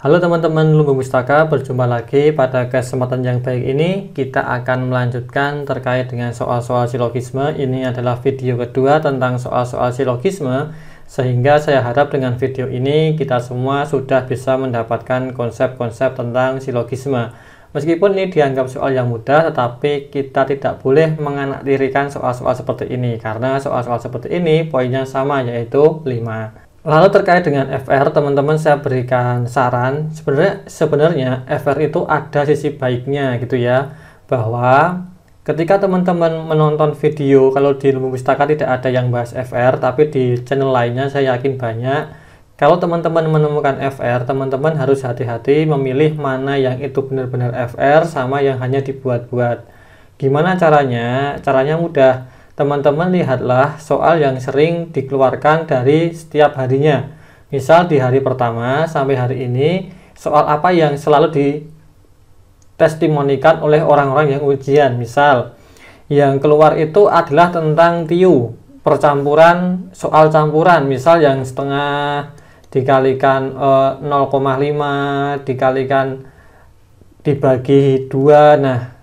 Halo teman-teman Lumbung Pustaka, berjumpa lagi. Pada kesempatan yang baik ini kita akan melanjutkan terkait dengan soal-soal silogisme. Ini adalah video kedua tentang soal-soal silogisme, sehingga saya harap dengan video ini kita semua sudah bisa mendapatkan konsep-konsep tentang silogisme. Meskipun ini dianggap soal yang mudah, tetapi kita tidak boleh menganaktirikan soal-soal seperti ini, karena soal-soal seperti ini poinnya sama, yaitu 5. Lalu terkait dengan FR, teman-teman saya berikan saran. Sebenarnya FR itu ada sisi baiknya gitu ya, bahwa ketika teman-teman menonton video, kalau di Lumbung Pustaka tidak ada yang bahas FR, tapi di channel lainnya saya yakin banyak. Kalau teman-teman menemukan FR, teman-teman harus hati-hati memilih mana yang itu benar-benar FR sama yang hanya dibuat-buat. Gimana caranya? Caranya mudah. Teman-teman lihatlah soal yang sering dikeluarkan dari setiap harinya. Misal di hari pertama sampai hari ini, soal apa yang selalu ditestimonikan oleh orang-orang yang ujian. Misal, yang keluar itu adalah tentang TIU, percampuran, soal campuran. Misal yang setengah dikalikan 0,5 dikalikan dibagi 2. Nah,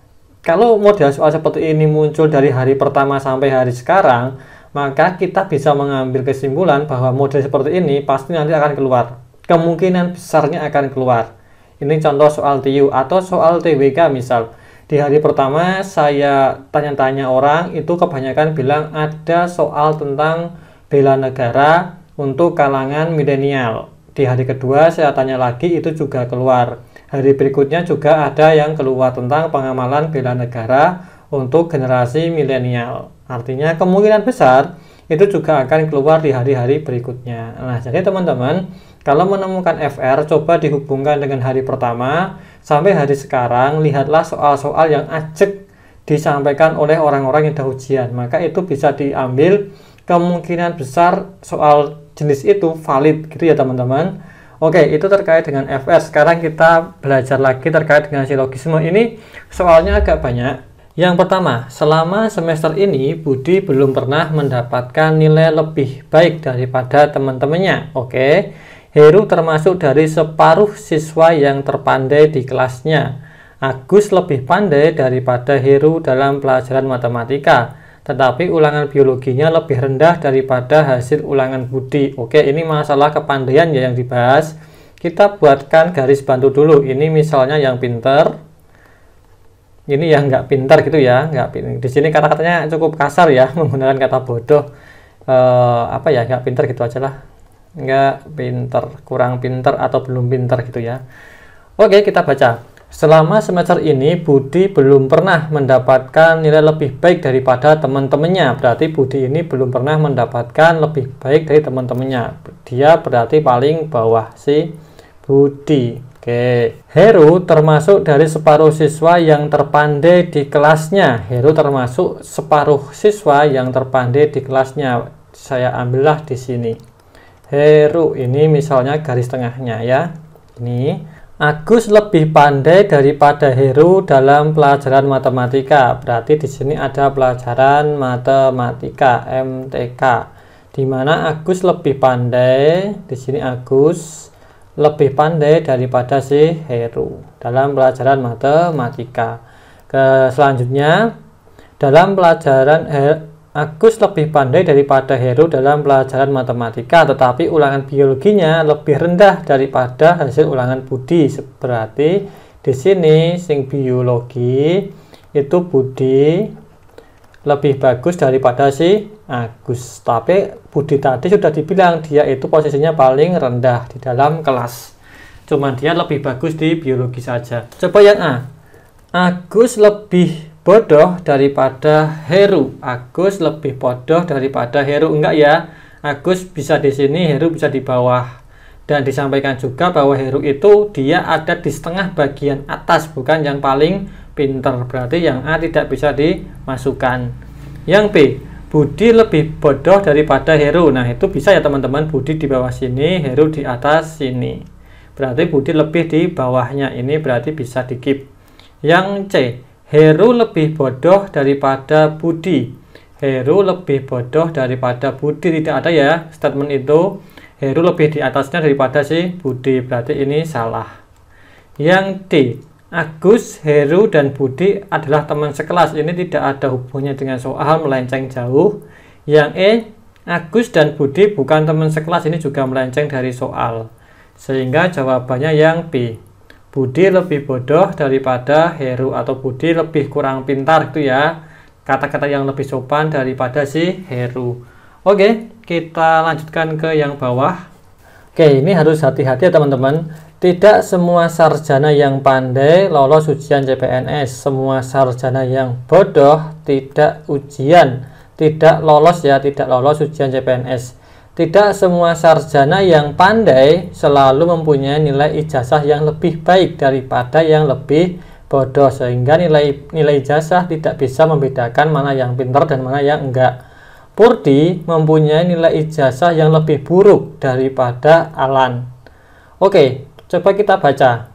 kalau model soal seperti ini muncul dari hari pertama sampai hari sekarang, maka kita bisa mengambil kesimpulan bahwa model seperti ini pasti nanti akan keluar. Kemungkinan besarnya akan keluar. Ini contoh soal TIU atau soal TWK misal. Di hari pertama saya tanya-tanya orang, itu kebanyakan bilang ada soal tentang bela negara untuk kalangan milenial. Di hari kedua saya tanya lagi, itu juga keluar. Hari berikutnya juga ada yang keluar tentang pengamalan bela negara untuk generasi milenial. Artinya kemungkinan besar itu juga akan keluar di hari-hari berikutnya. Nah, jadi teman-teman, kalau menemukan FR, coba dihubungkan dengan hari pertama sampai hari sekarang, lihatlah soal-soal yang ajak disampaikan oleh orang-orang yang sudah ujian. Maka itu bisa diambil kemungkinan besar soal jenis itu valid gitu ya teman-teman. Oke, itu terkait dengan FR. Sekarang kita belajar lagi terkait dengan silogisme. Ini soalnya agak banyak. Yang pertama, selama semester ini Budi belum pernah mendapatkan nilai lebih baik daripada teman-temannya. Oke, Heru termasuk dari separuh siswa yang terpandai di kelasnya. Agus lebih pandai daripada Heru dalam pelajaran matematika, tetapi ulangan biologinya lebih rendah daripada hasil ulangan Budi. Oke, ini masalah kepandaian ya yang dibahas. Kita buatkan garis bantu dulu. Ini misalnya yang pinter, ini yang nggak pintar gitu ya. Di sini kata-katanya cukup kasar ya, menggunakan kata bodoh. Apa ya, nggak pintar gitu aja lah. Nggak pintar, kurang pintar atau belum pintar gitu ya. Oke, kita baca. Selama semester ini Budi belum pernah mendapatkan nilai lebih baik daripada teman-temannya. Berarti Budi ini belum pernah mendapatkan lebih baik dari teman-temannya. Dia berarti paling bawah si Budi. Oke. Heru termasuk dari separuh siswa yang terpandai di kelasnya. Heru termasuk separuh siswa yang terpandai di kelasnya. Saya ambillah di sini. Heru ini misalnya garis tengahnya ya. Ini Agus lebih pandai daripada Heru dalam pelajaran matematika. Berarti di sini ada pelajaran matematika MTK, di mana Agus lebih pandai. Di sini Agus lebih pandai daripada si Heru dalam pelajaran matematika. Selanjutnya, dalam pelajaran Agus lebih pandai daripada Heru dalam pelajaran matematika, tetapi ulangan biologinya lebih rendah daripada hasil ulangan Budi. Berarti di sini sing biologi itu Budi lebih bagus daripada si Agus. Tapi Budi tadi sudah dibilang dia itu posisinya paling rendah di dalam kelas. Cuman dia lebih bagus di biologi saja. Coba yang A. Agus lebih bodoh daripada Heru. Agus lebih bodoh daripada Heru. Enggak ya, Agus bisa di sini, Heru bisa di bawah. Dan disampaikan juga bahwa Heru itu dia ada di setengah bagian atas, bukan yang paling pinter. Berarti yang A tidak bisa dimasukkan. Yang B, Budi lebih bodoh daripada Heru. Nah, itu bisa ya teman-teman, Budi di bawah sini, Heru di atas sini. Berarti Budi lebih di bawahnya. Ini berarti bisa di keep. Yang C, Heru lebih bodoh daripada Budi. Heru lebih bodoh daripada Budi. Tidak ada ya statement itu. Heru lebih di atasnya daripada si Budi, berarti ini salah. Yang D, Agus, Heru, dan Budi adalah teman sekelas. Ini tidak ada hubungannya dengan soal, melenceng jauh. Yang E, Agus dan Budi bukan teman sekelas. Ini juga melenceng dari soal. Sehingga jawabannya yang B, Budi lebih bodoh daripada Heru, atau Budi lebih kurang pintar, itu ya kata-kata yang lebih sopan daripada si Heru. Oke, kita lanjutkan ke yang bawah. Oke, ini harus hati-hati ya teman-teman. Tidak semua sarjana yang pandai lolos ujian CPNS. Semua sarjana yang bodoh tidak lolos ya, tidak lolos ujian CPNS. Tidak semua sarjana yang pandai selalu mempunyai nilai ijazah yang lebih baik daripada yang lebih bodoh, sehingga nilai ijazah tidak bisa membedakan mana yang pintar dan mana yang enggak. Purdi mempunyai nilai ijazah yang lebih buruk daripada Alan. Oke, coba kita baca.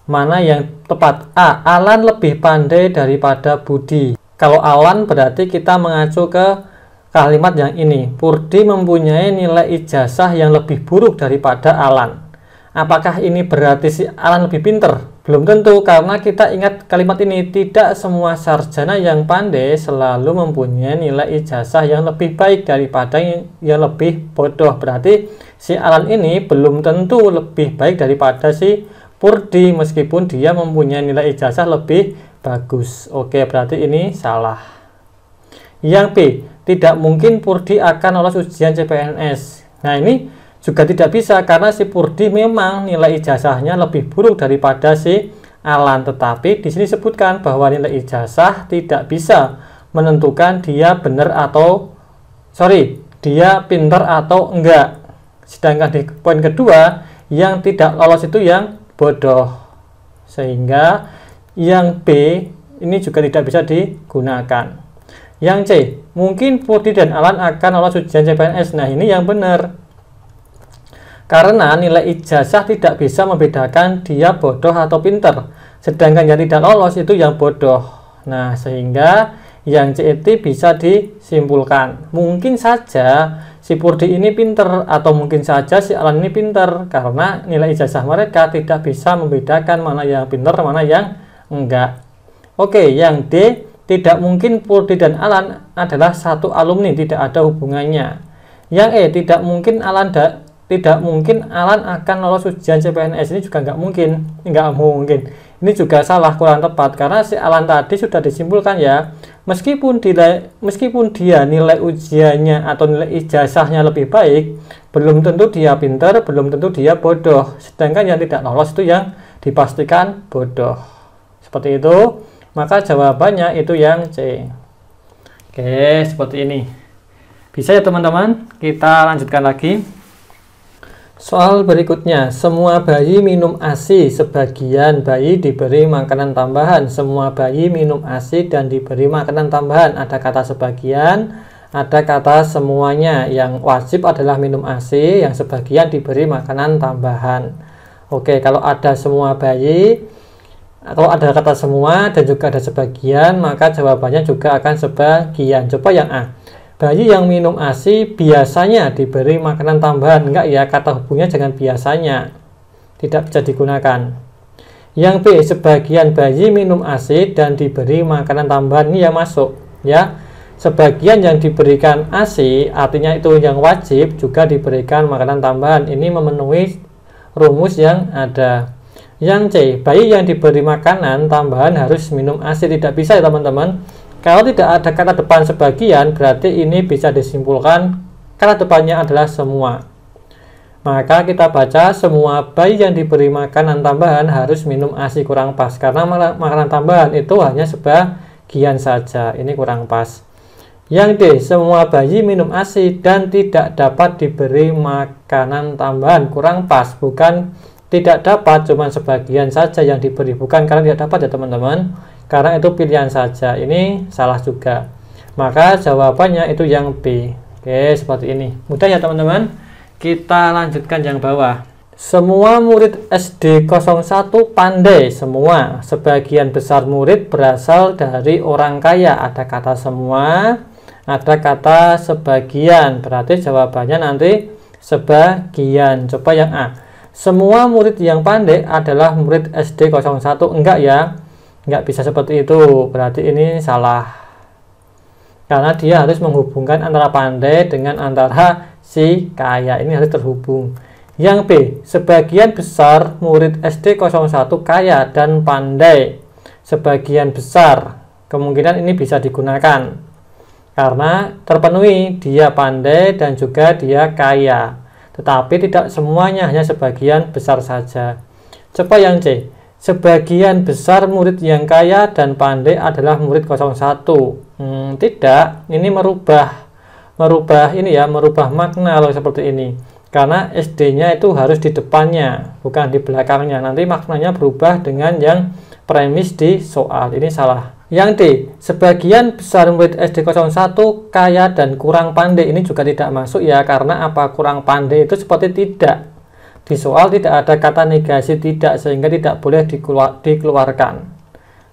Mana yang tepat? A, Alan lebih pandai daripada Budi. Kalau Alan berarti kita mengacu ke kalimat yang ini. Purdi mempunyai nilai ijazah yang lebih buruk daripada Alan. Apakah ini berarti si Alan lebih pintar? Belum tentu, karena kita ingat kalimat ini, tidak semua sarjana yang pandai selalu mempunyai nilai ijazah yang lebih baik daripada yang lebih bodoh. Berarti si Alan ini belum tentu lebih baik daripada si Purdi, meskipun dia mempunyai nilai ijazah lebih bagus. Oke, berarti ini salah. Yang B, tidak mungkin Purdi akan lolos ujian CPNS. Nah, ini juga tidak bisa, karena si Purdi memang nilai ijazahnya lebih buruk daripada si Alan, tetapi di sini disebutkan bahwa nilai ijazah tidak bisa menentukan dia dia pintar atau enggak. Sedangkan di poin kedua, yang tidak lolos itu yang bodoh, sehingga yang B ini juga tidak bisa digunakan. Yang C, mungkin Purdi dan Alan akan lolos ujian CPNS. Nah, ini yang benar, karena nilai ijazah tidak bisa membedakan dia bodoh atau pintar, sedangkan yang tidak lolos itu yang bodoh. Nah, sehingga yang C itu bisa disimpulkan, mungkin saja si Purdi ini pintar, atau mungkin saja si Alan ini pintar, karena nilai ijazah mereka tidak bisa membedakan mana yang pintar mana yang enggak. Oke, yang D, tidak mungkin Purdi dan Alan adalah satu alumni, tidak ada hubungannya. Yang E, tidak mungkin Alan akan lolos ujian CPNS. Ini juga nggak mungkin. Ini juga salah, kurang tepat, karena si Alan tadi sudah disimpulkan ya, meskipun dia nilai ujiannya atau nilai ijazahnya lebih baik, belum tentu dia pintar, belum tentu dia bodoh. Sedangkan yang tidak lolos itu yang dipastikan bodoh. Seperti itu, maka jawabannya itu yang C. Oke, seperti ini. Bisa ya teman-teman? Kita lanjutkan lagi. Soal berikutnya, semua bayi minum ASI, sebagian bayi diberi makanan tambahan. Semua bayi minum ASI dan diberi makanan tambahan. Ada kata sebagian, ada kata semuanya. Yang wajib adalah minum ASI, yang sebagian diberi makanan tambahan. Oke, kalau ada semua bayi, kalau ada kata semua dan juga ada sebagian, maka jawabannya juga akan sebagian. Coba yang A. Bayi yang minum ASI biasanya diberi makanan tambahan. Enggak ya, kata hubungnya jangan biasanya, tidak bisa digunakan. Yang B, sebagian bayi minum ASI dan diberi makanan tambahan. Ini yang masuk ya. Sebagian yang diberikan ASI artinya itu yang wajib juga diberikan makanan tambahan. Ini memenuhi rumus yang ada. Yang C, bayi yang diberi makanan tambahan harus minum ASI. Tidak bisa ya teman-teman. Kalau tidak ada kata depan sebagian, berarti ini bisa disimpulkan kata depannya adalah semua. Maka kita baca, semua bayi yang diberi makanan tambahan harus minum ASI. Kurang pas, karena makanan tambahan itu hanya sebagian saja. Ini kurang pas. Yang D, semua bayi minum ASI dan tidak dapat diberi makanan tambahan. Kurang pas, bukan tidak dapat, cuma sebagian saja yang diberi, bukan karena tidak dapat ya teman-teman, karena itu pilihan saja. Ini salah juga, maka jawabannya itu yang B. Oke, seperti ini, mudah ya teman-teman. Kita lanjutkan yang bawah. Semua murid SD 01 pandai. Semua, sebagian besar murid berasal dari orang kaya. Ada kata semua, ada kata sebagian, berarti jawabannya nanti sebagian. Coba yang A. Semua murid yang pandai adalah murid SD 01. Enggak ya. Enggak bisa seperti itu. Berarti ini salah. Karena dia harus menghubungkan antara pandai dengan antara si kaya. Ini harus terhubung. Yang B. Sebagian besar murid SD 01 kaya dan pandai. Sebagian besar. Kemungkinan ini bisa digunakan. Karena terpenuhi, dia pandai dan juga dia kaya. Tetapi tidak semuanya, hanya sebagian besar saja. Coba yang C. Sebagian besar murid yang kaya dan pandai adalah murid 01. Tidak, ini merubah makna loh seperti ini. Karena SD-nya itu harus di depannya, bukan di belakangnya. Nanti maknanya berubah dengan yang premis di soal. Ini salah. Yang D, sebagian besar murid SD 01 kaya dan kurang pandai. Ini juga tidak masuk ya, karena apa? Kurang pandai itu seperti tidak. Di soal tidak ada kata negasi tidak, sehingga tidak boleh dikeluarkan.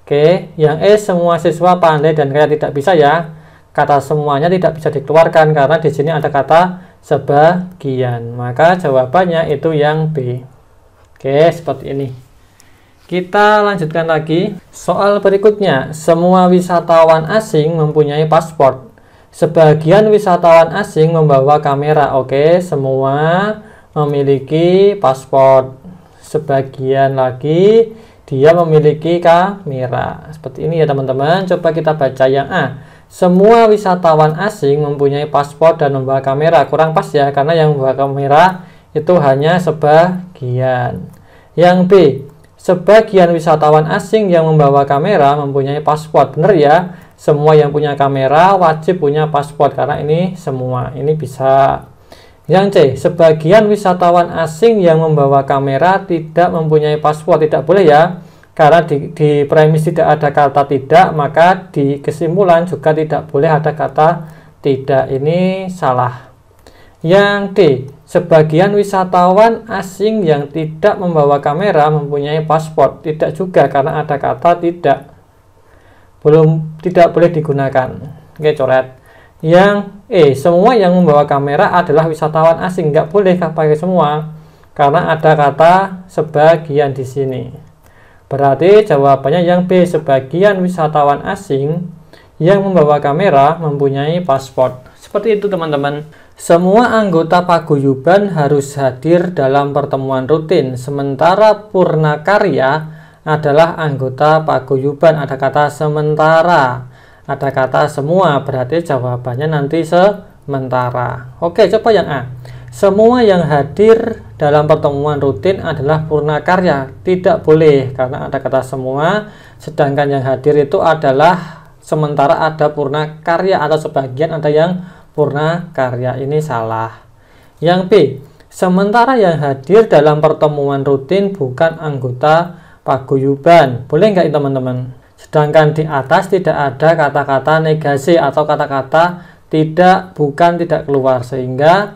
Oke, yang E, semua siswa pandai dan kaya tidak bisa ya. Kata semuanya tidak bisa dikeluarkan karena di sini ada kata sebagian. Maka jawabannya itu yang B. Oke, seperti ini. Kita lanjutkan lagi. Soal berikutnya, semua wisatawan asing mempunyai paspor. Sebagian wisatawan asing membawa kamera. Oke, semua memiliki paspor. Sebagian lagi dia memiliki kamera. Seperti ini ya teman-teman. Coba kita baca yang A. Semua wisatawan asing mempunyai paspor dan membawa kamera. Kurang pas ya, karena yang membawa kamera itu hanya sebagian. Yang B. Sebagian wisatawan asing yang membawa kamera mempunyai paspor. Benar ya, semua yang punya kamera wajib punya paspor, karena ini semua. Ini bisa. Yang C. Sebagian wisatawan asing yang membawa kamera tidak mempunyai paspor. Tidak boleh ya, karena di premis tidak ada kata tidak, maka di kesimpulan juga tidak boleh ada kata tidak. Ini salah. Yang D. Sebagian wisatawan asing yang tidak membawa kamera mempunyai paspor. Tidak juga, karena ada kata tidak. Tidak boleh digunakan. Oke, coret. Yang E. Semua yang membawa kamera adalah wisatawan asing. Nggak boleh pakai semua, karena ada kata sebagian di sini. Berarti jawabannya yang B. Sebagian wisatawan asing yang membawa kamera mempunyai paspor. Seperti itu teman-teman. Semua anggota paguyuban harus hadir dalam pertemuan rutin, sementara Purnakarya adalah anggota paguyuban. Ada kata sementara, ada kata semua, berarti jawabannya nanti sementara. Oke, coba yang A. Semua yang hadir dalam pertemuan rutin adalah Purnakarya. Tidak boleh, karena ada kata semua, sedangkan yang hadir itu adalah sementara ada Purnakarya, atau sebagian ada yang Purnakarya. Ini salah. Yang B. Sementara yang hadir dalam pertemuan rutin bukan anggota paguyuban. Boleh nggak teman-teman? Sedangkan di atas tidak ada kata-kata negasi atau kata-kata tidak, bukan, tidak keluar, sehingga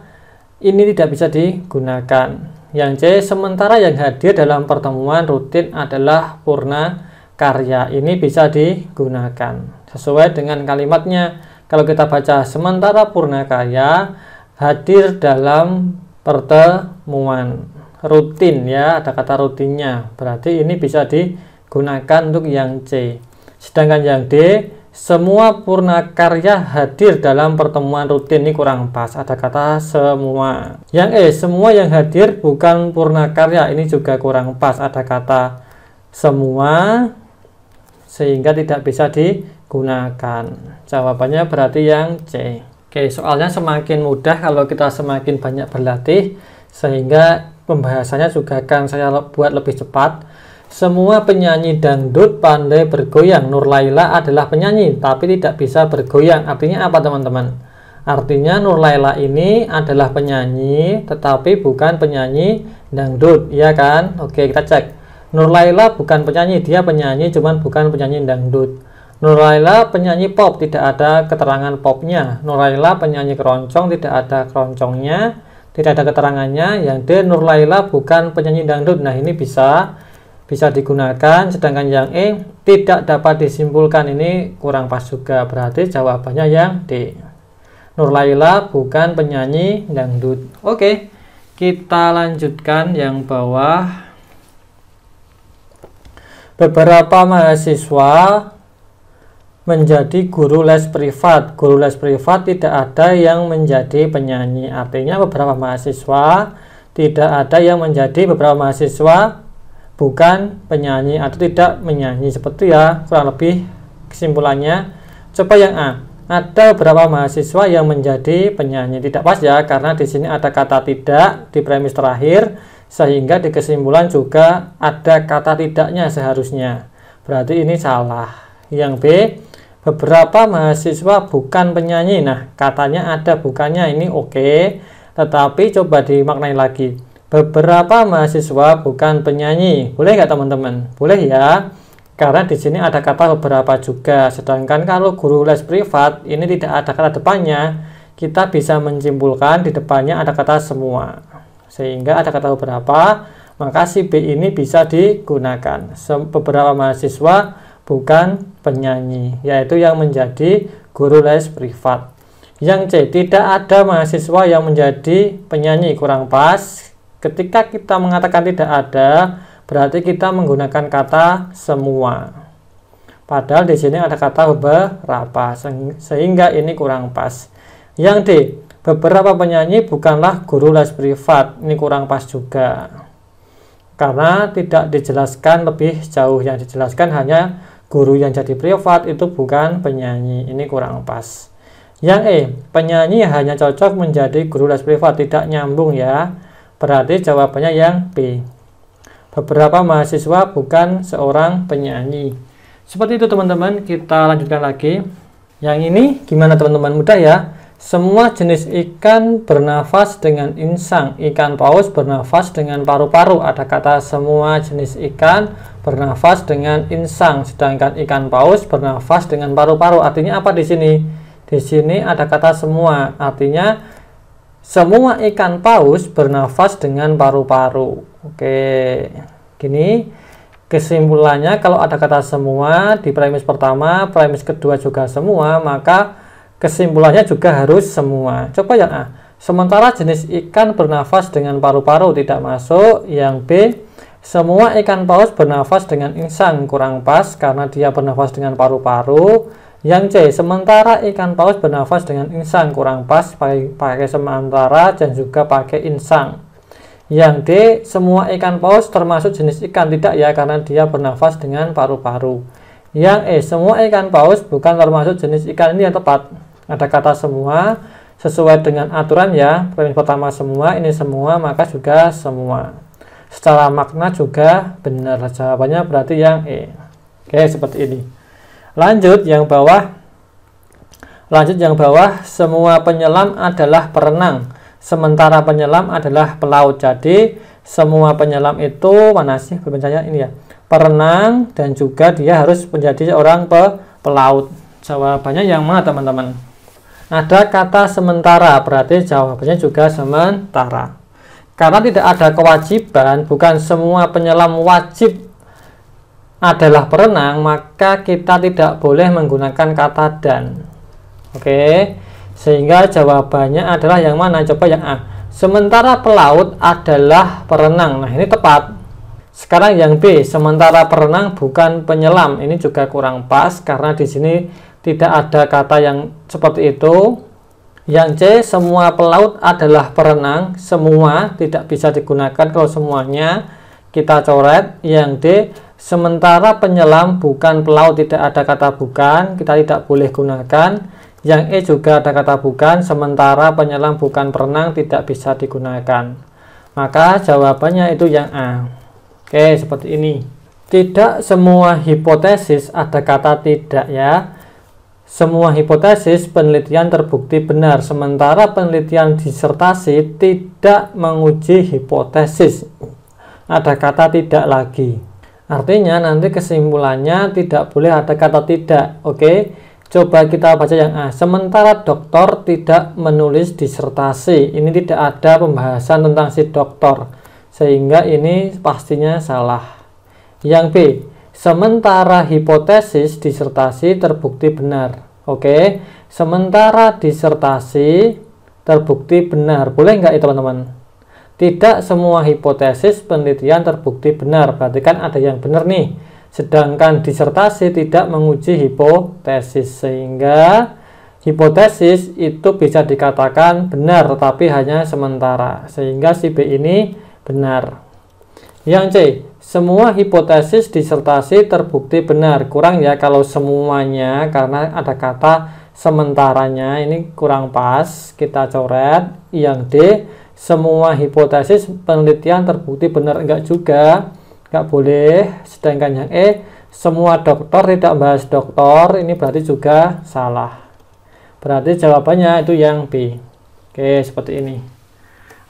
ini tidak bisa digunakan. Yang C. Sementara yang hadir dalam pertemuan rutin adalah Purnakarya. Ini bisa digunakan sesuai dengan kalimatnya. Kalau kita baca sementara Purnakarya hadir dalam pertemuan rutin ya, ada kata rutinnya. Berarti ini bisa digunakan untuk yang C. Sedangkan yang D, semua Purnakarya hadir dalam pertemuan rutin. Ini kurang pas, ada kata semua. Yang E, semua yang hadir bukan Purnakarya. Ini juga kurang pas, ada kata semua, sehingga tidak bisa digunakan. Jawabannya berarti yang C. Oke, soalnya semakin mudah kalau kita semakin banyak berlatih, sehingga pembahasannya juga akan saya buat lebih cepat. Semua penyanyi dangdut pandai bergoyang. Nur Laila adalah penyanyi tapi tidak bisa bergoyang. Artinya apa teman-teman? Artinya Nur Laila ini adalah penyanyi tetapi bukan penyanyi dangdut, ya kan? Oke, kita cek. Nur Laila bukan penyanyi, dia penyanyi cuman bukan penyanyi dangdut. Nur Laila penyanyi pop, tidak ada keterangan popnya. Nur Laila penyanyi keroncong, tidak ada keroncongnya, tidak ada keterangannya. Yang D, Nur Laila bukan penyanyi dangdut. Nah, ini bisa digunakan. Sedangkan yang E tidak dapat disimpulkan, ini kurang pas juga. Berarti jawabannya yang D. Nurlaila bukan penyanyi dangdut. Oke, kita lanjutkan yang bawah. Beberapa mahasiswa menjadi guru les privat. Guru les privat tidak ada yang menjadi penyanyi. Artinya beberapa mahasiswa tidak ada yang menjadi, beberapa mahasiswa bukan penyanyi atau tidak menyanyi. Seperti ya, kurang lebih kesimpulannya. Coba yang A. Ada beberapa mahasiswa yang menjadi penyanyi. Tidak pas ya, karena di sini ada kata tidak di premis terakhir, sehingga di kesimpulan juga ada kata tidaknya seharusnya. Berarti ini salah. Yang B, beberapa mahasiswa bukan penyanyi. Nah, katanya ada bukannya, ini oke. Tetapi coba dimaknai lagi. Beberapa mahasiswa bukan penyanyi. Boleh nggak teman-teman? Boleh ya. Karena di sini ada kata beberapa juga. Sedangkan kalau guru les privat ini tidak ada kata depannya, kita bisa menyimpulkan di depannya ada kata semua. Sehingga ada kata beberapa, maka si B ini bisa digunakan. Beberapa mahasiswa bukan penyanyi, yaitu yang menjadi guru les privat. Yang C, tidak ada mahasiswa yang menjadi penyanyi. Kurang pas. Ketika kita mengatakan tidak ada, berarti kita menggunakan kata semua. Padahal di sini ada kata beberapa, sehingga ini kurang pas. Yang D, beberapa penyanyi bukanlah guru les privat. Ini kurang pas juga. Karena tidak dijelaskan lebih jauh. Yang dijelaskan hanya guru yang jadi privat itu bukan penyanyi. Ini kurang pas. Yang E, penyanyi hanya cocok menjadi guru les privat. Tidak nyambung ya. Berarti jawabannya yang B. Beberapa mahasiswa bukan seorang penyanyi. Seperti itu teman-teman. Kita lanjutkan lagi. Yang ini gimana teman-teman? Mudah ya. Semua jenis ikan bernafas dengan insang. Ikan paus bernafas dengan paru-paru. Ada kata semua jenis ikan bernafas dengan insang. Sedangkan ikan paus bernafas dengan paru-paru. Artinya apa di sini? Di sini ada kata semua. Artinya semua ikan paus bernafas dengan paru-paru. Oke. Gini kesimpulannya, kalau ada kata semua di premis pertama, premis kedua juga semua, maka kesimpulannya juga harus semua. Coba yang A. Sementara jenis ikan bernafas dengan paru-paru tidak masuk. Yang B. Semua ikan paus bernafas dengan insang. Kurang pas karena dia bernafas dengan paru-paru. Yang C. Sementara ikan paus bernafas dengan insang. Kurang pas, pakai sementara dan juga pakai insang. Yang D. Semua ikan paus termasuk jenis ikan. Tidak ya, karena dia bernafas dengan paru-paru. Yang E. Semua ikan paus bukan termasuk jenis ikan. Ini yang tepat. Ada kata semua sesuai dengan aturan ya. Premis pertama semua, ini semua, maka juga semua. Secara makna juga benar. Jawabannya berarti yang E. Oke, seperti ini. Lanjut yang bawah. Semua penyelam adalah perenang, sementara penyelam adalah pelaut. Jadi semua penyelam itu mana sih perbedanya ini ya? Perenang dan juga dia harus menjadi seorang pelaut. Jawabannya yang mana teman-teman? Ada kata sementara, berarti jawabannya juga sementara. Karena tidak ada kewajiban, bukan semua penyelam wajib adalah perenang, maka kita tidak boleh menggunakan kata dan. Oke, sehingga jawabannya adalah yang mana? Coba yang A. Sementara pelaut adalah perenang. Nah, ini tepat. Sekarang yang B, sementara perenang bukan penyelam. Ini juga kurang pas karena di sini tidak ada kata yang seperti itu. Yang C, semua pelaut adalah perenang. Semua tidak bisa digunakan kalau semuanya kita coret. Yang D, sementara penyelam bukan pelaut, tidak ada kata bukan, kita tidak boleh gunakan. Yang E juga ada kata bukan, sementara penyelam bukan perenang, tidak bisa digunakan. Maka jawabannya itu yang A. Oke, seperti ini. Tidak semua hipotesis ada kata tidak ya. Semua hipotesis penelitian terbukti benar, sementara penelitian disertasi tidak menguji hipotesis. Ada kata tidak lagi. Artinya nanti kesimpulannya tidak boleh ada kata tidak. Oke, coba kita baca yang A. Sementara doktor tidak menulis disertasi. Ini tidak ada pembahasan tentang si doktor, sehingga ini pastinya salah. Yang B. Sementara hipotesis disertasi terbukti benar. Oke, sementara disertasi terbukti benar. Boleh nggak ya teman-teman? Tidak semua hipotesis penelitian terbukti benar. Berarti kan ada yang benar nih. Sedangkan disertasi tidak menguji hipotesis. Sehingga hipotesis itu bisa dikatakan benar, tetapi hanya sementara. Sehingga si B ini benar. Yang C, semua hipotesis disertasi terbukti benar. Kurang ya kalau semuanya, karena ada kata sementaranya, ini kurang pas, kita coret. Yang D, semua hipotesis penelitian terbukti benar. Enggak juga, enggak boleh. Sedangkan yang E, semua dokter tidak bahas dokter, ini berarti juga salah. Berarti jawabannya itu yang B. Oke, seperti ini.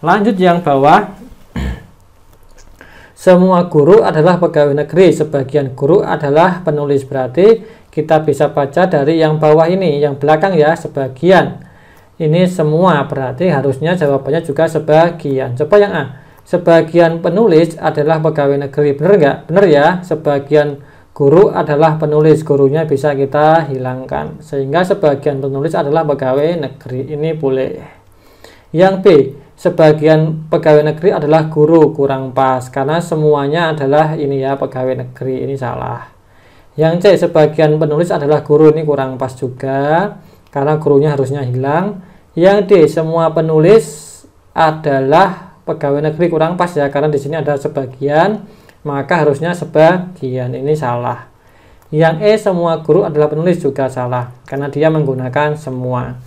Lanjut yang bawah. Semua guru adalah pegawai negeri, sebagian guru adalah penulis. Berarti kita bisa baca dari yang bawah ini, yang belakang ya, sebagian. Ini semua, berarti harusnya jawabannya juga sebagian. Coba yang A, sebagian penulis adalah pegawai negeri. Benar nggak? Benar ya, sebagian guru adalah penulis. Gurunya bisa kita hilangkan. Sehingga sebagian penulis adalah pegawai negeri. Ini boleh. Yang B, sebagian pegawai negeri adalah guru. Kurang pas karena semuanya adalah ini ya, pegawai negeri. Ini salah. Yang C, sebagian penulis adalah guru. Ini kurang pas juga karena gurunya harusnya hilang. Yang D, semua penulis adalah pegawai negeri. Kurang pas ya karena di sini ada sebagian, maka harusnya sebagian. Ini salah. Yang E, semua guru adalah penulis, juga salah karena dia menggunakan semua.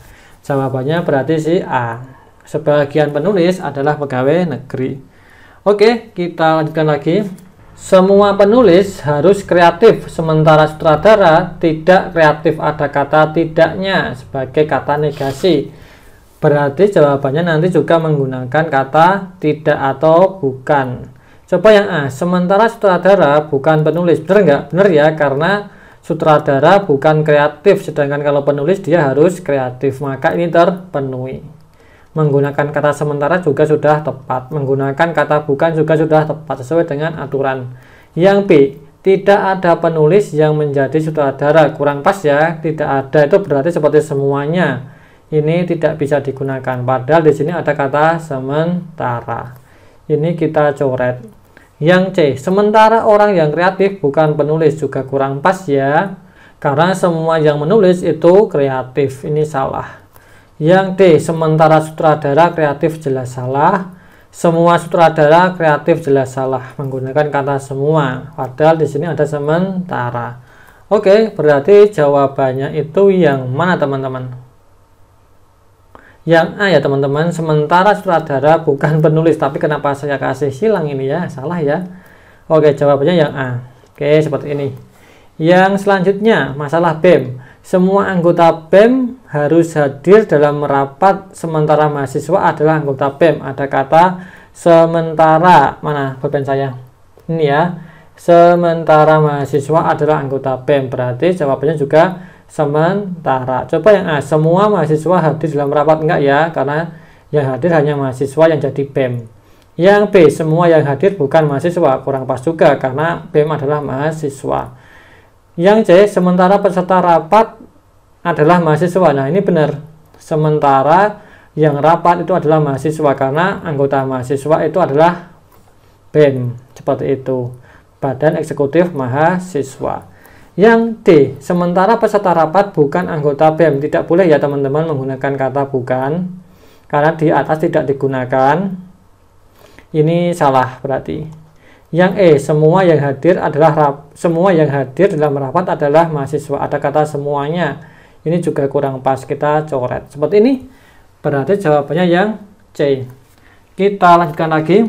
Jawabannya berarti si A, sebagian penulis adalah pegawai negeri. Oke, kita lanjutkan lagi. Semua penulis harus kreatif, sementara sutradara tidak kreatif. Ada kata tidaknya sebagai kata negasi. Berarti jawabannya nanti juga menggunakan kata tidak atau bukan. Coba yang A, sementara sutradara bukan penulis. Benar nggak? Benar ya, karena sutradara bukan kreatif, sedangkan kalau penulis dia harus kreatif, maka ini terpenuhi. Menggunakan kata sementara juga sudah tepat, menggunakan kata bukan juga sudah tepat sesuai dengan aturan. Yang B, tidak ada penulis yang menjadi sutradara. Kurang pas ya, tidak ada itu berarti seperti semuanya. Ini tidak bisa digunakan, padahal di sini ada kata sementara. Ini kita coret. Yang C, sementara orang yang kreatif bukan penulis, juga kurang pas ya, karena semua yang menulis itu kreatif. Ini salah. Yang D, sementara sutradara kreatif, jelas salah. Semua sutradara kreatif, jelas salah, menggunakan kata semua, padahal di sini ada sementara. Oke, berarti jawabannya itu yang mana teman-teman? Yang A ya teman-teman, sementara sutradara bukan penulis. Tapi kenapa saya kasih hilang ini ya? Salah ya. Oke, jawabannya yang A. Oke, seperti ini. Yang selanjutnya, masalah BEM. Semua anggota BEM harus hadir dalam rapat sementara mahasiswa adalah anggota BEM. Ada kata sementara. Mana pulpen saya? Ini ya. Sementara mahasiswa adalah anggota BEM. Berarti jawabannya juga sementara. Coba yang A, semua mahasiswa hadir dalam rapat. Enggak ya, karena yang hadir hanya mahasiswa yang jadi BEM. Yang B, semua yang hadir bukan mahasiswa. Kurang pas juga karena BEM adalah mahasiswa. Yang C, sementara peserta rapat adalah mahasiswa. Nah, ini benar. Sementara yang rapat itu adalah mahasiswa karena anggota mahasiswa itu adalah BEM. Seperti itu. Badan Eksekutif Mahasiswa. Yang D, sementara peserta rapat bukan anggota BEM. Tidak boleh ya teman-teman menggunakan kata bukan, karena di atas tidak digunakan. Ini salah berarti. Yang E, semua yang hadir dalam rapat adalah mahasiswa. Ada kata semuanya. Ini juga kurang pas, kita coret. Seperti ini. Berarti jawabannya yang C. Kita lanjutkan lagi.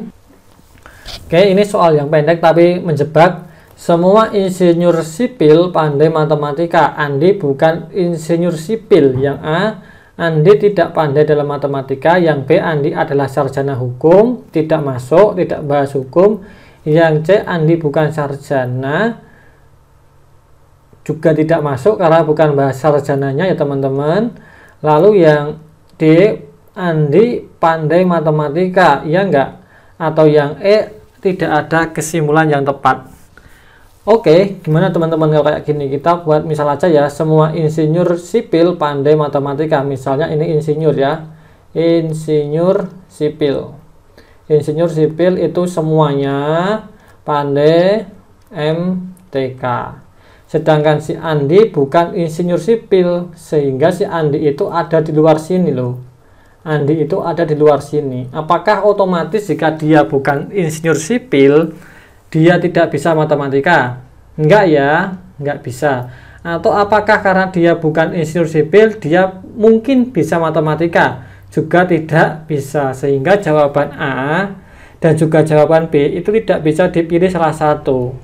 Oke, ini soal yang pendek tapi menjebak. Semua insinyur sipil pandai matematika. Andi bukan insinyur sipil. Yang A, Andi tidak pandai dalam matematika. Yang B, Andi adalah sarjana hukum, tidak masuk, tidak bahas hukum. Yang C, Andi bukan sarjana, juga tidak masuk karena bukan bahas sarjananya ya teman-teman. Lalu yang D, Andi pandai matematika, ya enggak? Atau yang E, tidak ada kesimpulan yang tepat. Oke, gimana teman-teman kalau kayak gini? Kita buat misal aja ya, semua insinyur sipil pandai matematika. Misalnya ini insinyur ya, insinyur sipil. Insinyur sipil itu semuanya pandai MTK. Sedangkan si Andi bukan insinyur sipil, sehingga si Andi itu ada di luar sini loh. Andi itu ada di luar sini. Apakah otomatis jika dia bukan insinyur sipil, dia tidak bisa matematika? Enggak ya, enggak bisa. Atau apakah karena dia bukan insinyur sipil, dia mungkin bisa matematika? Juga tidak bisa. Sehingga jawaban A dan juga jawaban B itu tidak bisa dipilih salah satu.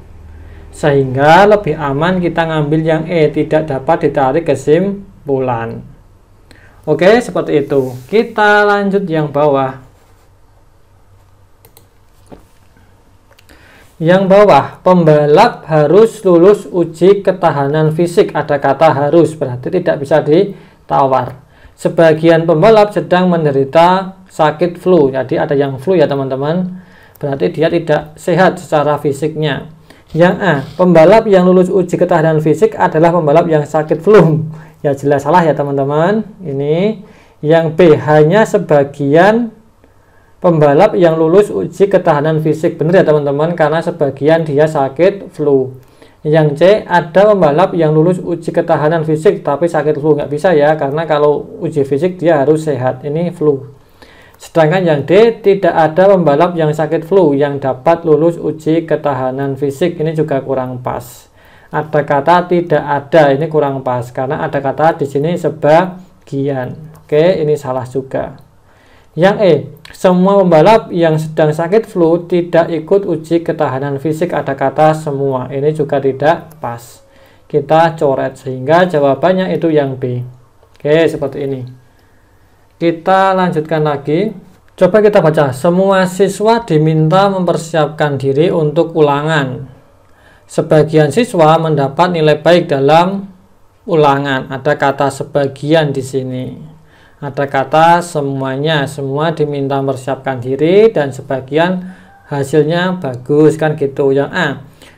Sehingga lebih aman kita ngambil yang E, tidak dapat ditarik kesimpulan. Oke, seperti itu. Kita lanjut yang bawah. Yang bawah, pembalap harus lulus uji ketahanan fisik. Ada kata harus, berarti tidak bisa ditawar. Sebagian pembalap sedang menderita sakit flu. Jadi ada yang flu ya teman-teman. Berarti dia tidak sehat secara fisiknya. Yang A, pembalap yang lulus uji ketahanan fisik adalah pembalap yang sakit flu. Ya jelas salah ya teman-teman. Ini. Yang B, hanya sebagian pembalap yang lulus uji ketahanan fisik. Benar ya teman-teman, karena sebagian dia sakit flu. Yang C, ada pembalap yang lulus uji ketahanan fisik tapi sakit flu. Nggak bisa ya, karena kalau uji fisik dia harus sehat. Ini flu. Sedangkan yang D, tidak ada pembalap yang sakit flu yang dapat lulus uji ketahanan fisik. Ini juga kurang pas. Ada kata tidak ada, ini kurang pas karena ada kata di sini sebagian. Oke, ini salah juga. Yang E, semua pembalap yang sedang sakit flu tidak ikut uji ketahanan fisik. Ada kata semua, ini juga tidak pas. Kita coret sehingga jawabannya itu yang B. Oke, seperti ini. Kita lanjutkan lagi. Coba kita baca. Semua siswa diminta mempersiapkan diri untuk ulangan. Sebagian siswa mendapat nilai baik dalam ulangan. Ada kata sebagian di sini. Ada kata semuanya. Semua diminta mempersiapkan diri dan sebagian hasilnya bagus kan gitu. Yang A,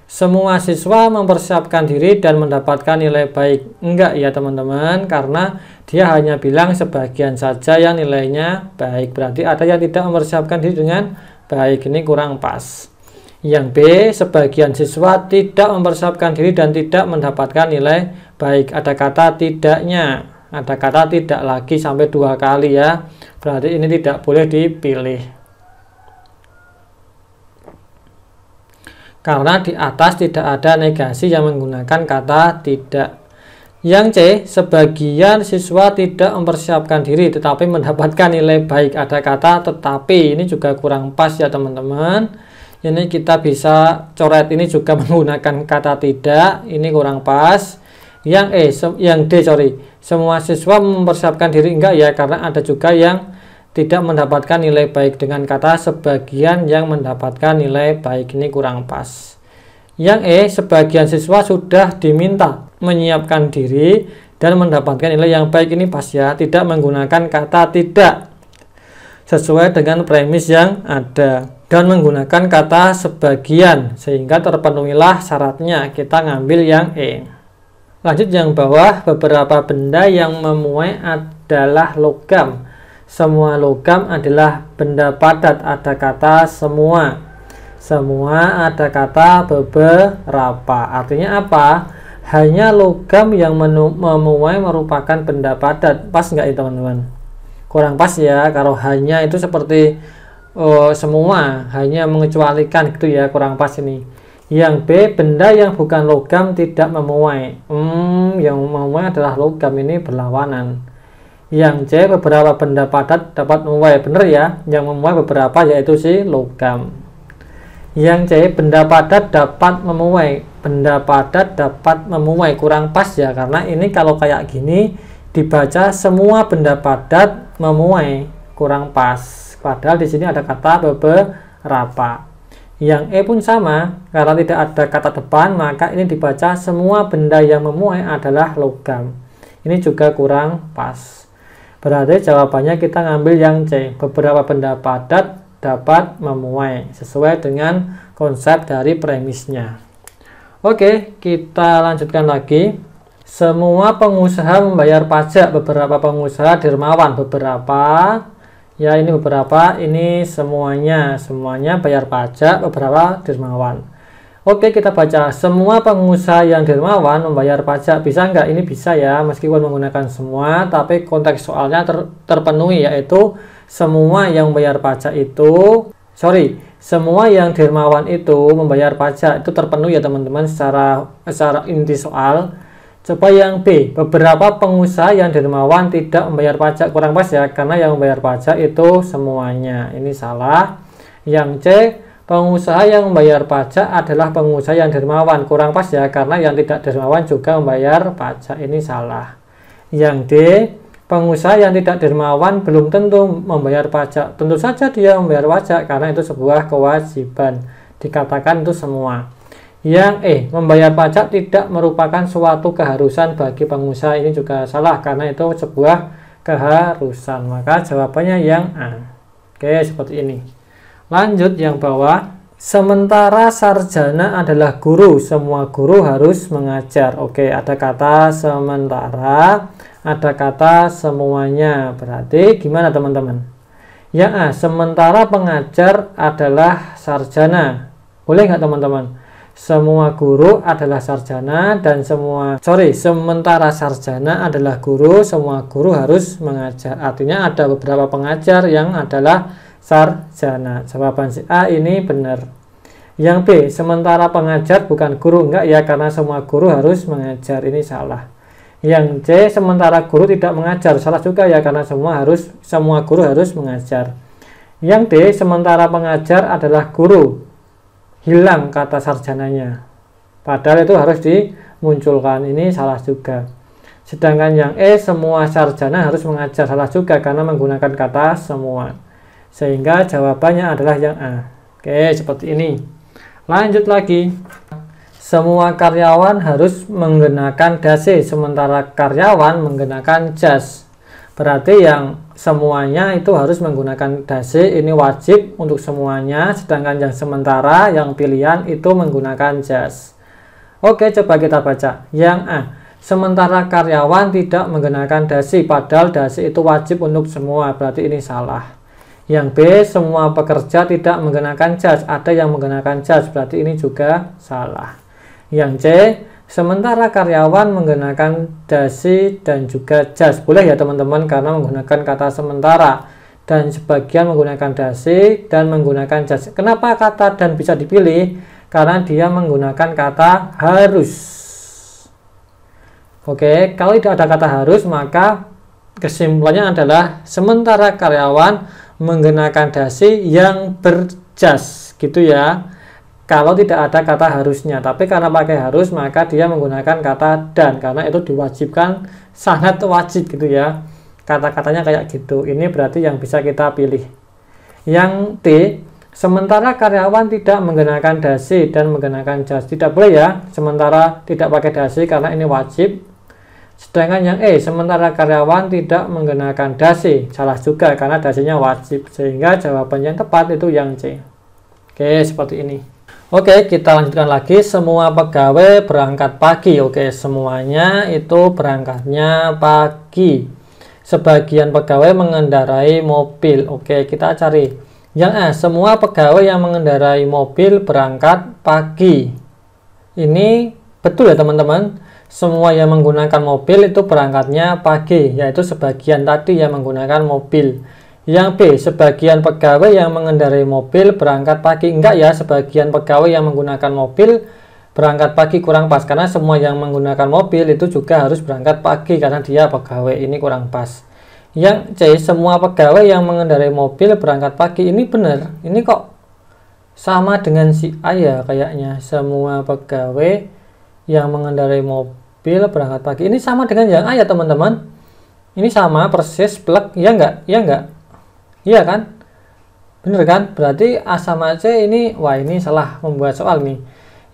semua siswa mempersiapkan diri dan mendapatkan nilai baik. Enggak ya teman-teman, karena dia hanya bilang sebagian saja yang nilainya baik. Berarti ada yang tidak mempersiapkan diri dengan baik. Ini kurang pas. Yang B, sebagian siswa tidak mempersiapkan diri dan tidak mendapatkan nilai baik. Ada kata tidaknya. Ada kata tidak lagi sampai 2 kali ya. Berarti ini tidak boleh dipilih. Karena di atas tidak ada negasi yang menggunakan kata tidak. Yang C, sebagian siswa tidak mempersiapkan diri tetapi mendapatkan nilai baik. Ada kata tetapi, ini juga kurang pas ya teman-teman. Ini kita bisa coret, ini juga menggunakan kata tidak, ini kurang pas. Yang D, semua siswa mempersiapkan diri, enggak ya, karena ada juga yang tidak mendapatkan nilai baik dengan kata sebagian yang mendapatkan nilai baik. Ini kurang pas. Yang E, sebagian siswa sudah diminta menyiapkan diri dan mendapatkan nilai yang baik. Ini pas ya, tidak menggunakan kata tidak sesuai dengan premis yang ada dan menggunakan kata sebagian sehingga terpenuhilah syaratnya. Kita ngambil yang E. Lanjut yang bawah, beberapa benda yang memuai adalah logam. Semua logam adalah benda padat. Ada kata semua. Semua ada kata beberapa. Artinya apa? Hanya logam yang memuai merupakan benda padat. Pas nggak itu teman-teman? Kurang pas ya. Kalau hanya itu seperti semua, hanya mengecualikan gitu ya. Kurang pas ini. Yang B, benda yang bukan logam tidak memuai. Yang memuai adalah logam, ini berlawanan. Yang C, beberapa benda padat dapat memuai. Benar ya, yang memuai beberapa yaitu si logam. Yang C, benda padat dapat memuai. Benda padat dapat memuai, kurang pas ya, karena ini kalau kayak gini dibaca semua benda padat memuai, kurang pas. Padahal di sini ada kata beberapa. Yang E pun sama, karena tidak ada kata depan, maka ini dibaca semua benda yang memuai adalah logam. Ini juga kurang pas. Berarti jawabannya kita ngambil yang C. Beberapa benda padat dapat memuai sesuai dengan konsep dari premisnya. Oke, kita lanjutkan lagi. Semua pengusaha membayar pajak, beberapa pengusaha dermawan, beberapa ya, ini beberapa, ini semuanya bayar pajak, beberapa dermawan. Oke, kita baca. Semua pengusaha yang dermawan membayar pajak. Bisa nggak? Ini bisa ya, meskipun menggunakan semua, tapi konteks soalnya terpenuhi, yaitu semua yang membayar pajak itu, semua yang dermawan itu membayar pajak, itu terpenuhi ya teman-teman secara inti soal. Coba yang B, beberapa pengusaha yang dermawan tidak membayar pajak. Kurang pas ya, karena yang membayar pajak itu semuanya. Ini salah. Yang C, pengusaha yang membayar pajak adalah pengusaha yang dermawan. Kurang pas ya, karena yang tidak dermawan juga membayar pajak. Ini salah. Yang D, pengusaha yang tidak dermawan belum tentu membayar pajak. Tentu saja dia membayar pajak, karena itu sebuah kewajiban. Dikatakan itu semua. Yang E, membayar pajak tidak merupakan suatu keharusan bagi pengusaha. Ini juga salah, karena itu sebuah keharusan. Maka jawabannya yang A. Oke, seperti ini. Lanjut yang bawah. Sementara sarjana adalah guru, semua guru harus mengajar. Oke, ada kata sementara, ada kata semuanya. Berarti gimana teman-teman? Yang A, sementara pengajar adalah sarjana. Boleh nggak teman-teman? Semua guru adalah sarjana dan sementara sarjana adalah guru, semua guru harus mengajar. Artinya ada beberapa pengajar yang adalah sarjana. Jawaban si A ini benar. Yang B, sementara pengajar bukan guru. Enggak ya, karena semua guru harus mengajar. Ini salah. Yang C, sementara guru tidak mengajar. Salah juga ya, karena semua guru harus mengajar. Yang D, sementara pengajar adalah guru. Hilang kata sarjananya, padahal itu harus dimunculkan. Ini salah juga. Sedangkan yang E, semua sarjana harus mengajar. Salah juga, karena menggunakan kata semua. Sehingga jawabannya adalah yang A. Oke, seperti ini. Lanjut lagi. Semua karyawan harus menggunakan dasi, sementara karyawan menggunakan jas. Berarti yang semuanya itu harus menggunakan dasi, ini wajib untuk semuanya. Sedangkan yang sementara, yang pilihan itu menggunakan jas. Oke, coba kita baca. Yang A, sementara karyawan tidak menggunakan dasi, padahal dasi itu wajib untuk semua. Berarti ini salah. Yang B, semua pekerja tidak menggunakan jas, ada yang menggunakan jas. Berarti ini juga salah. Yang C, sementara karyawan menggunakan dasi dan juga jas. Boleh ya teman-teman, karena menggunakan kata sementara. Dan sebagian menggunakan dasi dan menggunakan jas. Kenapa kata dan bisa dipilih? Karena dia menggunakan kata harus. Oke, kalau tidak ada kata harus, maka kesimpulannya adalah sementara karyawan menggunakan dasi yang berjas. Gitu ya. Kalau tidak ada kata harusnya, tapi karena pakai harus, maka dia menggunakan kata dan, karena itu diwajibkan, sangat wajib gitu ya. Kata-katanya kayak gitu. Ini berarti yang bisa kita pilih. Yang D, sementara karyawan tidak menggunakan dasi dan menggunakan jas. Tidak boleh ya, sementara tidak pakai dasi, karena ini wajib. Sedangkan yang E, sementara karyawan tidak menggunakan dasi. Salah juga, karena dasinya wajib. Sehingga jawaban yang tepat itu yang C. Oke, seperti ini. Oke, kita lanjutkan lagi. Semua pegawai berangkat pagi. Oke, semuanya itu berangkatnya pagi. Sebagian pegawai mengendarai mobil. Oke, kita cari. Yang A, semua pegawai yang mengendarai mobil berangkat pagi. Ini betul ya teman-teman. Semua yang menggunakan mobil itu berangkatnya pagi, yaitu sebagian tadi yang menggunakan mobil. Yang B, sebagian pegawai yang mengendarai mobil berangkat pagi. Enggak ya, sebagian pegawai yang menggunakan mobil berangkat pagi. Kurang pas, karena semua yang menggunakan mobil itu juga harus berangkat pagi, karena dia pegawai. Ini kurang pas. Yang C, semua pegawai yang mengendarai mobil berangkat pagi. Ini benar. Ini kok sama dengan si A ya kayaknya. Semua pegawai yang mengendarai mobil berangkat pagi. Ini sama dengan yang A ya teman-teman. Ini sama persis plek. Ya enggak? Ya enggak? Iya kan? Bener kan? Berarti A sama C ini, wah ini salah membuat soal nih.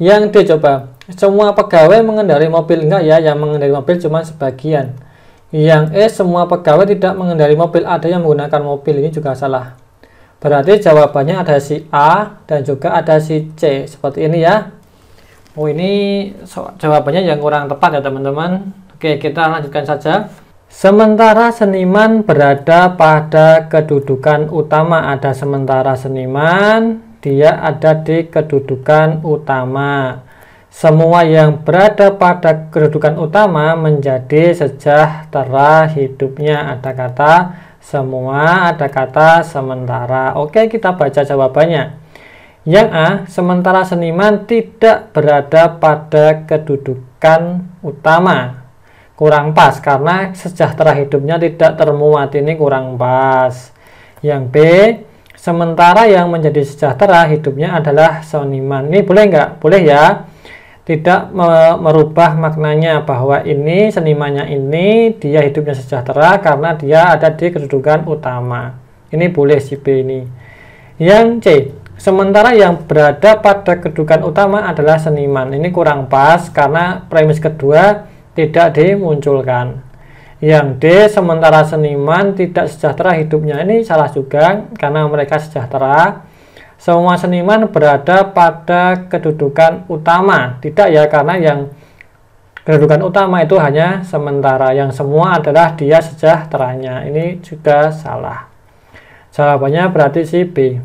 Yang D coba. Semua pegawai mengendarai mobil. Enggak ya, yang mengendarai mobil cuma sebagian. Yang E, semua pegawai tidak mengendarai mobil, ada yang menggunakan mobil. Ini juga salah. Berarti jawabannya ada si A dan juga ada si C. Seperti ini ya. Oh, ini jawabannya yang kurang tepat ya teman-teman. Oke, kita lanjutkan saja. Sementara seniman berada pada kedudukan utama, ada sementara seniman, dia ada di kedudukan utama. Semua yang berada pada kedudukan utama menjadi sejahtera hidupnya. Ada kata semua, ada kata sementara. Oke, kita baca jawabannya. Yang A, sementara seniman tidak berada pada kedudukan utama. Kurang pas karena sejahtera hidupnya tidak termuat, ini kurang pas. Yang B, sementara yang menjadi sejahtera hidupnya adalah seniman. Ini boleh nggak? Boleh ya. Tidak merubah maknanya bahwa ini senimannya ini dia hidupnya sejahtera karena dia ada di kedudukan utama. Ini boleh si B ini. Yang C, sementara yang berada pada kedudukan utama adalah seniman. Ini kurang pas karena premis kedua tidak dimunculkan. Yang D, sementara seniman tidak sejahtera hidupnya. Ini salah juga karena mereka sejahtera. Semua seniman berada pada kedudukan utama. Tidak ya, karena yang kedudukan utama itu hanya sementara. Yang semua adalah dia sejahteranya. Ini juga salah. Jawabannya berarti si B.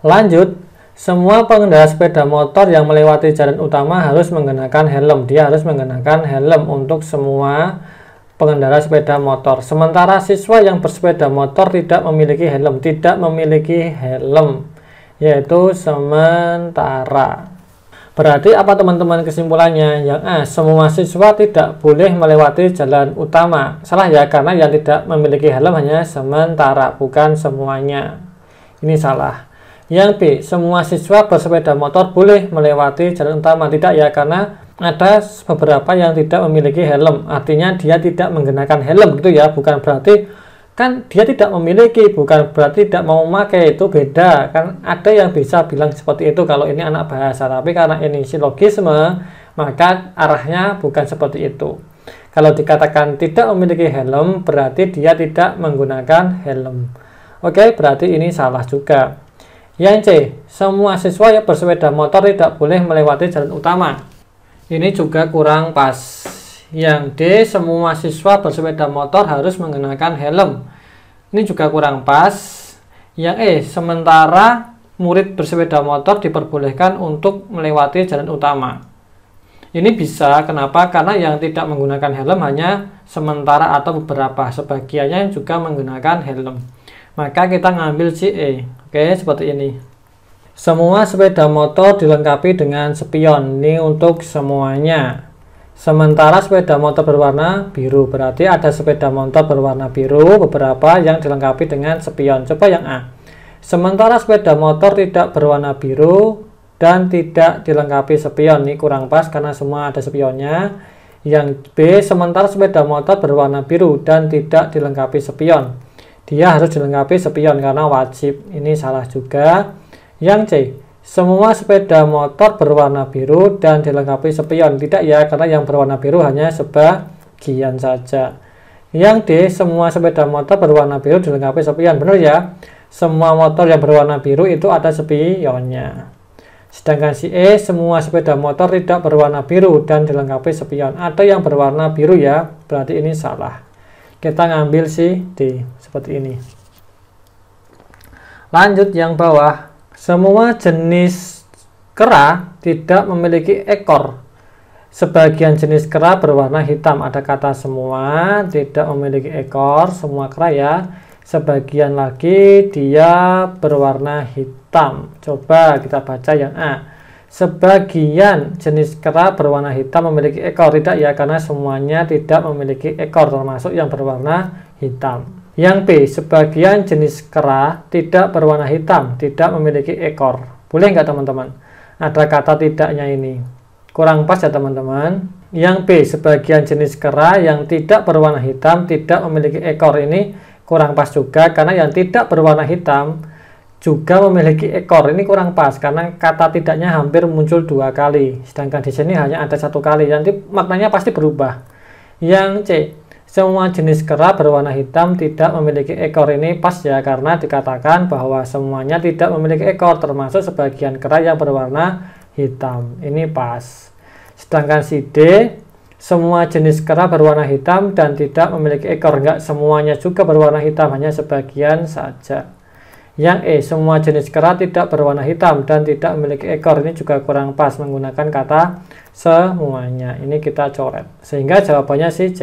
Lanjut. Semua pengendara sepeda motor yang melewati jalan utama harus mengenakan helm. Dia harus mengenakan helm untuk semua pengendara sepeda motor. Sementara siswa yang bersepeda motor tidak memiliki helm. Tidak memiliki helm, yaitu sementara. Berarti apa teman-teman kesimpulannya? Yang A, semua siswa tidak boleh melewati jalan utama. Salah ya, karena yang tidak memiliki helm hanya sementara, bukan semuanya. Ini salah. Yang B, semua siswa bersepeda motor boleh melewati jalan utama. Tidak ya, karena ada beberapa yang tidak memiliki helm. Artinya dia tidak menggunakan helm gitu ya. Bukan berarti kan dia tidak memiliki, bukan berarti tidak mau memakai, itu beda. Kan ada yang bisa bilang seperti itu kalau ini anak bahasa. Tapi karena ini silogisme, maka arahnya bukan seperti itu. Kalau dikatakan tidak memiliki helm, berarti dia tidak menggunakan helm. Oke, berarti ini salah juga. Yang C, semua siswa yang bersepeda motor tidak boleh melewati jalan utama. Ini juga kurang pas. Yang D, semua siswa bersepeda motor harus mengenakan helm. Ini juga kurang pas. Yang E, sementara murid bersepeda motor diperbolehkan untuk melewati jalan utama. Ini bisa, kenapa? Karena yang tidak menggunakan helm hanya sementara atau beberapa. Sebagiannya juga menggunakan helm. Maka kita ngambil si E. Oke, seperti ini. Semua sepeda motor dilengkapi dengan spion. Ini untuk semuanya. Sementara sepeda motor berwarna biru. Berarti ada sepeda motor berwarna biru, beberapa yang dilengkapi dengan spion. Coba yang A. Sementara sepeda motor tidak berwarna biru dan tidak dilengkapi spion. Ini kurang pas karena semua ada spionnya. Yang B, sementara sepeda motor berwarna biru dan tidak dilengkapi spion. Dia harus dilengkapi spion karena wajib. Ini salah juga. Yang C, semua sepeda motor berwarna biru dan dilengkapi spion. Tidak ya, karena yang berwarna biru hanya sebagian saja. Yang D, semua sepeda motor berwarna biru dilengkapi spion. Benar ya, semua motor yang berwarna biru itu ada spionnya. Sedangkan si E, semua sepeda motor tidak berwarna biru dan dilengkapi spion. Ada yang berwarna biru ya, berarti ini salah. Kita ngambil si D, seperti ini. Lanjut yang bawah. Semua jenis kera tidak memiliki ekor. Sebagian jenis kera berwarna hitam. Ada kata semua tidak memiliki ekor, semua kera ya. Sebagian lagi dia berwarna hitam. Coba kita baca yang A. Sebagian jenis kera berwarna hitam memiliki ekor. Tidak ya, karena semuanya tidak memiliki ekor, termasuk yang berwarna hitam. Yang B, sebagian jenis kera tidak berwarna hitam, tidak memiliki ekor. Boleh nggak teman-teman? Ada kata tidaknya ini. Kurang pas ya teman-teman. Yang B, sebagian jenis kera yang tidak berwarna hitam, tidak memiliki ekor. Ini kurang pas juga, karena yang tidak berwarna hitam juga memiliki ekor. Ini kurang pas karena kata tidaknya hampir muncul 2 kali, sedangkan di sini hanya ada 1 kali. Nanti maknanya pasti berubah. Yang C, semua jenis kera berwarna hitam tidak memiliki ekor. Ini pas ya, karena dikatakan bahwa semuanya tidak memiliki ekor, termasuk sebagian kera yang berwarna hitam. Ini pas. Sedangkan si D, semua jenis kera berwarna hitam dan tidak memiliki ekor. Enggak semuanya juga berwarna hitam, hanya sebagian saja. Yang E, semua jenis kera tidak berwarna hitam dan tidak memiliki ekor. Ini juga kurang pas, menggunakan kata semuanya. Ini kita coret, sehingga jawabannya si C.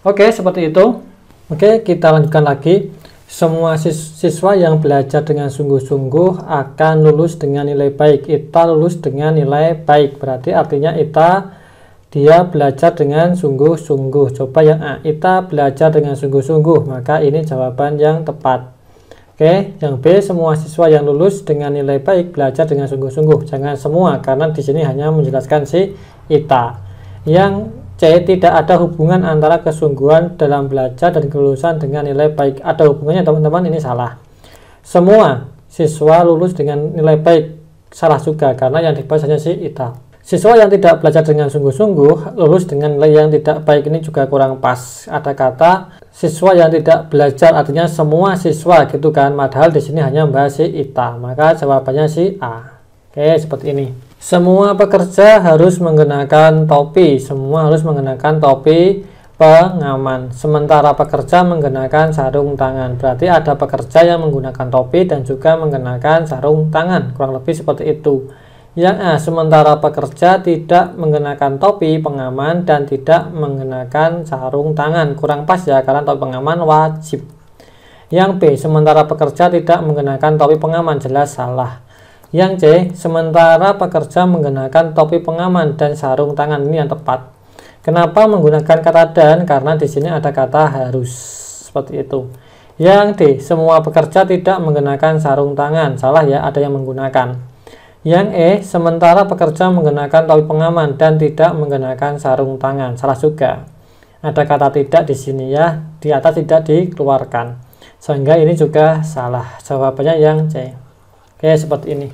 Oke, seperti itu. Oke, kita lanjutkan lagi. Semua siswa yang belajar dengan sungguh-sungguh akan lulus dengan nilai baik. Ita lulus dengan nilai baik, berarti artinya Ita dia belajar dengan sungguh-sungguh. Coba yang A, Ita belajar dengan sungguh-sungguh, maka ini jawaban yang tepat. Oke, yang B, semua siswa yang lulus dengan nilai baik belajar dengan sungguh-sungguh. Jangan semua, karena di sini hanya menjelaskan si Ita. Yang C, tidak ada hubungan antara kesungguhan dalam belajar dan kelulusan dengan nilai baik. Ada hubungannya teman-teman, ini salah. Semua siswa lulus dengan nilai baik, salah juga, karena yang dibahas hanya si Ita. Siswa yang tidak belajar dengan sungguh-sungguh lulus dengan nilai yang tidak baik, ini juga kurang pas. Ada kata siswa yang tidak belajar, artinya semua siswa gitu kan, padahal di sini hanya membahas si Ita, maka jawabannya si A. Oke, seperti ini. Semua pekerja harus mengenakan topi. Semua harus mengenakan topi pengaman, sementara pekerja mengenakan sarung tangan. Berarti ada pekerja yang menggunakan topi dan juga mengenakan sarung tangan, kurang lebih seperti itu. Yang A, sementara pekerja tidak mengenakan topi pengaman dan tidak mengenakan sarung tangan, kurang pas ya, karena topi pengaman wajib. Yang B, sementara pekerja tidak mengenakan topi pengaman, jelas salah. Yang C, sementara pekerja mengenakan topi pengaman dan sarung tangan, ini yang tepat. Kenapa menggunakan kata dan? Karena di sini ada kata harus, seperti itu. Yang D, semua pekerja tidak mengenakan sarung tangan, salah ya, ada yang menggunakan. Yang E, sementara pekerja mengenakan topi pengaman dan tidak mengenakan sarung tangan, salah juga. Ada kata tidak di sini ya, di atas tidak dikeluarkan, sehingga ini juga salah. Jawabannya yang C. Oke, seperti ini.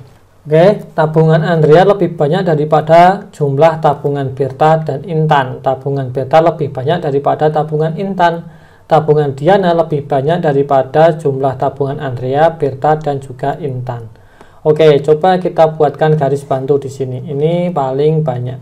Oke, tabungan Andrea lebih banyak daripada jumlah tabungan Berta dan Intan. Tabungan Berta lebih banyak daripada tabungan Intan. Tabungan Diana lebih banyak daripada jumlah tabungan Andrea, Berta, dan juga Intan. Oke, coba kita buatkan garis bantu di sini. Ini paling banyak.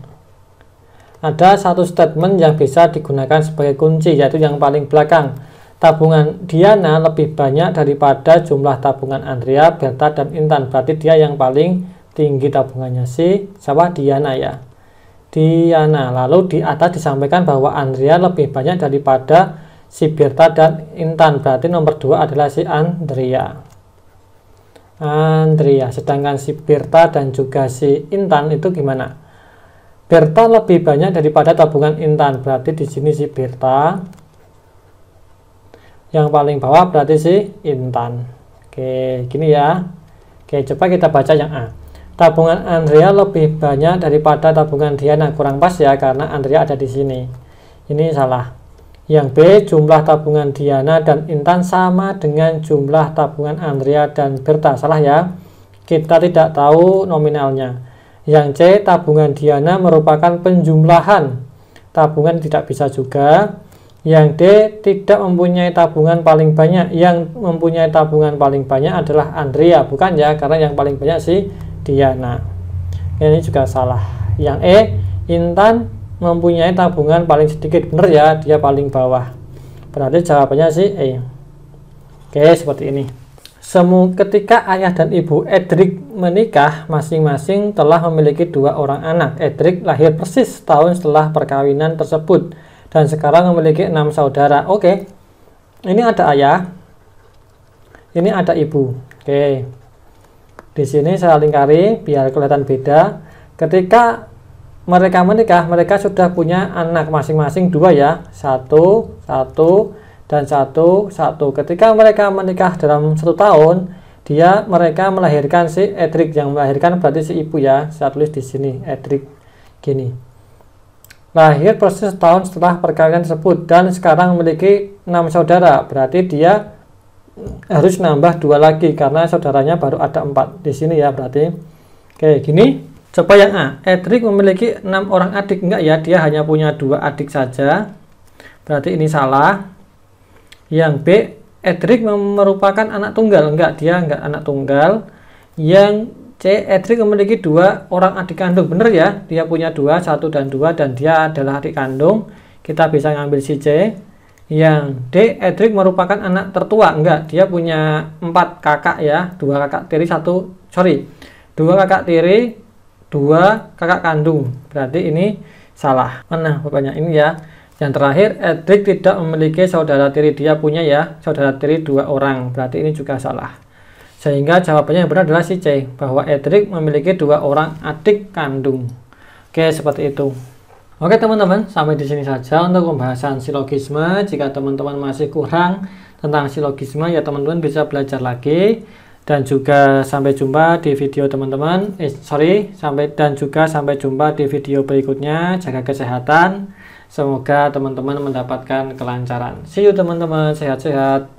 Ada satu statement yang bisa digunakan sebagai kunci, yaitu yang paling belakang. Tabungan Diana lebih banyak daripada jumlah tabungan Andrea, Berta, dan Intan. Berarti dia yang paling tinggi tabungannya, si siapa? Diana ya. Diana. Lalu di atas disampaikan bahwa Andrea lebih banyak daripada si Berta dan Intan. Berarti nomor 2 adalah si Andrea. Sedangkan si Berta dan juga si Intan itu gimana? Berta lebih banyak daripada tabungan Intan, berarti di sini si Berta. Yang paling bawah berarti si Intan. Oke, gini ya. Oke, coba kita baca yang A. Tabungan Andrea lebih banyak daripada tabungan Diana, kurang pas ya, karena Andrea ada di sini. Ini salah. Yang B, jumlah tabungan Diana dan Intan sama dengan jumlah tabungan Andrea dan Berta, salah ya, kita tidak tahu nominalnya. Yang C, tabungan Diana merupakan penjumlahan tabungan, tidak bisa juga. Yang D, tidak mempunyai tabungan paling banyak. Yang mempunyai tabungan paling banyak adalah Andrea, bukan ya, karena yang paling banyak si Diana. Ini juga salah. Yang E, Intan mempunyai tabungan paling sedikit, benar ya, dia paling bawah, berarti jawabannya si E. Oke, seperti ini. Ketika ayah dan ibu Edric menikah, masing-masing telah memiliki 2 orang anak. Edric lahir persis tahun setelah perkawinan tersebut dan sekarang memiliki 6 saudara. Oke, ini ada ayah, ini ada ibu. Oke, di sini saya lingkari biar kelihatan beda. Ketika mereka menikah, mereka sudah punya anak masing-masing 2 ya, 1, 1, dan 1, 1. Ketika mereka menikah dalam 1 tahun, mereka melahirkan si Edric. Yang melahirkan berarti si ibu ya, saya tulis di sini Edric gini. Lahir persis setahun setelah perkawinan tersebut dan sekarang memiliki 6 saudara, berarti dia harus nambah 2 lagi karena saudaranya baru ada 4 di sini ya, berarti. Oke, gini. Coba yang A, Edric memiliki 6 orang adik, enggak ya, dia hanya punya 2 adik saja. berarti ini salah. Yang B, Edric merupakan anak tunggal, enggak, dia enggak anak tunggal. Yang C, Edric memiliki 2 orang adik kandung, bener ya, dia punya 2, 1 dan 2, dan dia adalah adik kandung, kita bisa ngambil si C. Yang D, Edric merupakan anak tertua, enggak, dia punya 4 kakak ya, 2 kakak tiri, 2 kakak tiri, 2 kakak kandung, berarti ini salah. Mana bapaknya ini ya. Yang terakhir, Edric tidak memiliki saudara tiri, dia punya ya saudara tiri 2 orang, berarti ini juga salah. Sehingga jawabannya yang benar adalah si C, bahwa Edric memiliki 2 orang adik kandung. Oke, seperti itu. Oke teman-teman, sampai di sini saja untuk pembahasan silogisme. Jika teman-teman masih kurang tentang silogisme, ya teman-teman bisa belajar lagi. Dan juga sampai jumpa di video teman-teman. Sampai jumpa di video berikutnya. Jaga kesehatan. Semoga teman-teman mendapatkan kelancaran. See you teman-teman, sehat-sehat.